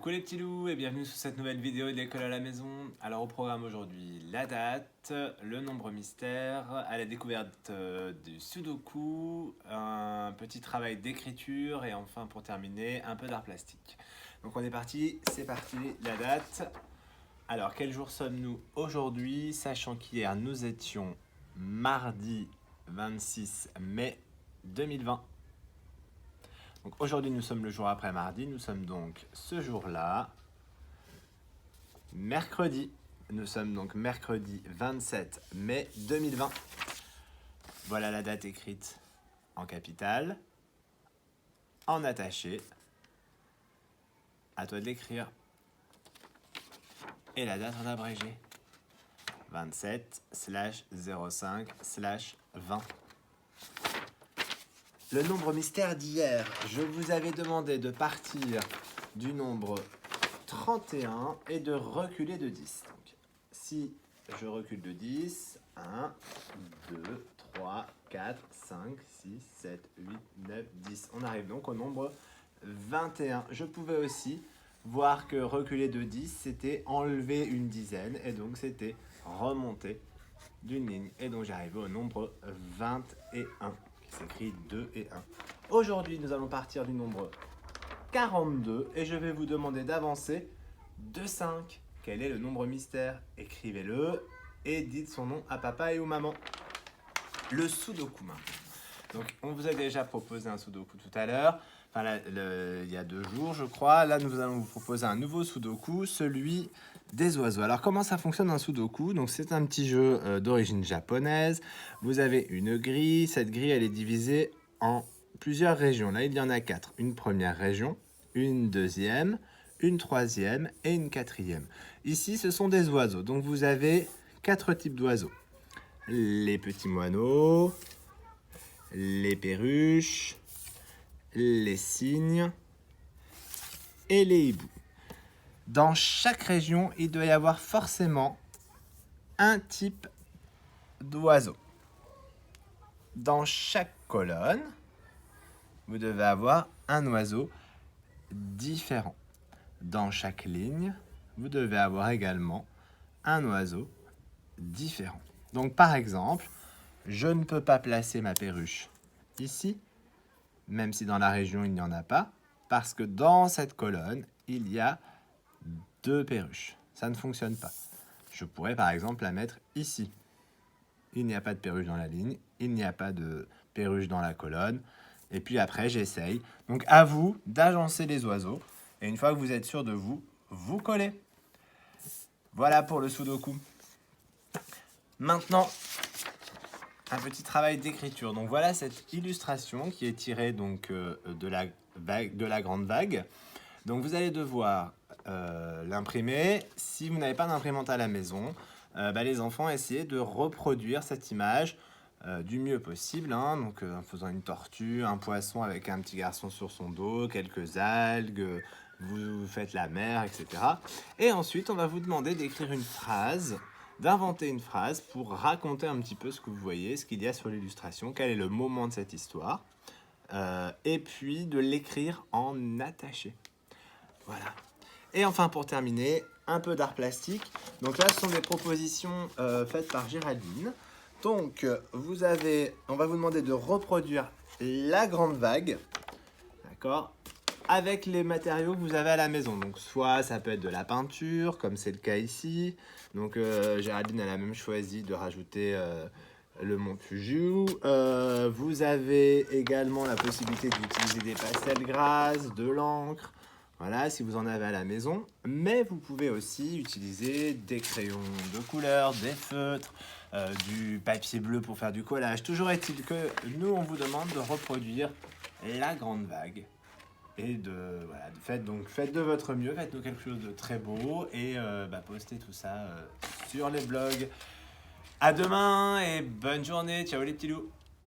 Coucou les petits loups et bienvenue sur cette nouvelle vidéo de l'école à la maison. Alors au programme aujourd'hui, la date, le nombre mystère, à la découverte du sudoku, un petit travail d'écriture et enfin pour terminer, un peu d'art plastique. Donc on est parti, c'est parti, la date. Alors quel jour sommes-nous aujourd'hui, sachant qu'hier nous étions mardi 26 mai 2020. Donc aujourd'hui nous sommes le jour après mardi, nous sommes donc ce jour-là, mercredi. Nous sommes donc mercredi 27 mai 2020. Voilà la date écrite en capitale, en attaché. À toi de l'écrire. Et la date en abrégé. 27/05/20. Le nombre mystère d'hier, je vous avais demandé de partir du nombre 31 et de reculer de 10. Donc, si je recule de 10, 1, 2, 3, 4, 5, 6, 7, 8, 9, 10. On arrive donc au nombre 21. Je pouvais aussi voir que reculer de 10, c'était enlever une dizaine et donc c'était remonter d'une ligne. Et donc j'arrive au nombre 21. S'écrit 2 et 1. Aujourd'hui, nous allons partir du nombre 42 et je vais vous demander d'avancer de 5. Quel est le nombre mystère? Écrivez-le et dites son nom à papa et ou maman. Le sudoku maintenant. Donc, on vous a déjà proposé un sudoku tout à l'heure. Enfin, là, il y a 2 jours, je crois. Là, nous allons vous proposer un nouveau sudoku, celui des oiseaux. Alors, comment ça fonctionne un sudoku? Donc, c'est un petit jeu d'origine japonaise. Vous avez une grille. Cette grille, elle est divisée en plusieurs régions. Là, il y en a 4. Une première région, une deuxième, une troisième et une quatrième. Ici, ce sont des oiseaux. Donc, vous avez 4 types d'oiseaux. Les petits moineaux, les perruches, les cygnes et les hiboux. Dans chaque région, il doit y avoir forcément un type d'oiseau. Dans chaque colonne, vous devez avoir un oiseau différent. Dans chaque ligne, vous devez avoir également un oiseau différent. Donc par exemple, je ne peux pas placer ma perruche ici, même si dans la région il n'y en a pas, parce que dans cette colonne, il y a 2 perruches. Ça ne fonctionne pas. Je pourrais par exemple la mettre ici. Il n'y a pas de perruche dans la ligne, il n'y a pas de perruche dans la colonne. Et puis après, j'essaye. Donc à vous d'agencer les oiseaux. Et une fois que vous êtes sûr de vous, vous collez. Voilà pour le sudoku. Maintenant, un petit travail d'écriture. Donc voilà cette illustration qui est tirée donc, de la grande vague. Donc vous allez devoir l'imprimer. Si vous n'avez pas d'imprimante à la maison, les enfants essaient de reproduire cette image du mieux possible. Donc en faisant une tortue, un poisson avec un petit garçon sur son dos, quelques algues, vous faites la mer, etc. Et ensuite, on va vous demander d'écrire une phrase, d'inventer une phrase pour raconter un petit peu ce que vous voyez, ce qu'il y a sur l'illustration, quel est le moment de cette histoire, et puis de l'écrire en attaché. Voilà. Et enfin, pour terminer, un peu d'art plastique. Donc là, ce sont des propositions faites par Géraldine. Donc, on va vous demander de reproduire la grande vague, d'accord, avec les matériaux que vous avez à la maison. Donc, soit ça peut être de la peinture, comme c'est le cas ici. Donc, Géraldine, elle a même choisi de rajouter le Mont Fujiu. Vous avez également la possibilité d'utiliser des pastels grasses, de l'encre. Voilà, si vous en avez à la maison. Mais vous pouvez aussi utiliser des crayons de couleur, des feutres, du papier bleu pour faire du collage. Toujours est-il que nous, on vous demande de reproduire la grande vague. Et faites de votre mieux, faites-nous quelque chose de très beau et postez tout ça sur les blogs. À demain et bonne journée. Ciao les petits loups.